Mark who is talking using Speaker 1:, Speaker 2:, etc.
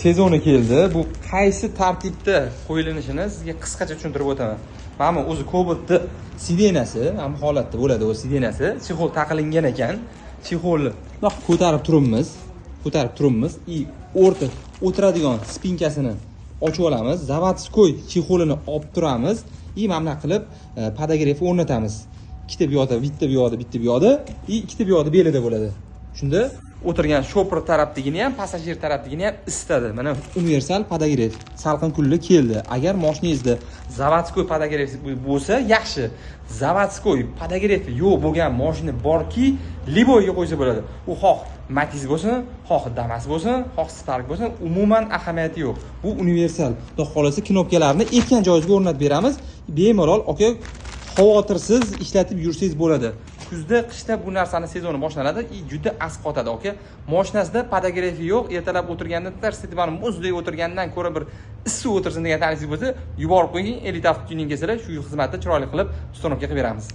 Speaker 1: Sezoni keldi. Bu qaysi tartibda qo'yilinishini sizga qisqacha tushuntirib o'taman. Mana bu o'zi Cobalt'ni sidenasi, ham holatda bo'ladi o sidenasi. Chexol taqilgan ekan. Chexolni ko'tarib turibmiz. O'rta o'tiradigan spinkasini ochib olamiz. Zavodskoy chexolini olib turamiz. Mana qilib podogref o'rnatamiz. Ikkita bu yoqda, bitta bu yoqda, ikkita bu yoqda belida bo'ladi. Shunda o'tirgan shofer tarafdagini ham, passajir tarafdagini ham isitadi. Mana universal podogref salqin kunli keldi. Agar mashinangizda zavodskoy podogref bo'lsa, yaxshi. Zavodskoy podogrefi yo'q bo'lgan mashina borki, liboyga qo'ysa bo'ladi. U xoh Matiz bo'lsin, xoh Damas bo'lsin, xoh Spark bo'lsin, umuman ahamiyati yo'q. Bu universal. Xudo xolasa knopkalarni aytgan joyingizga o'rnatib beramiz. Bemalol aka xavotirsiz ishlatib yursangiz bo'ladi. Kuzda, qishda bu narsani sezoni boshlanadi, juda as qotadi aka. Mashinasida podografi yo'q, ertalab o'tirganda tarsidiban muzdek o'tirgandan ko'ra bir issiq o'tirsin degan tanishingiz bo'lsa, yuborib qo'ying, elita avtotuning kelsalar, shu xizmatni chiroyli qilib, stonovga qilib beramiz.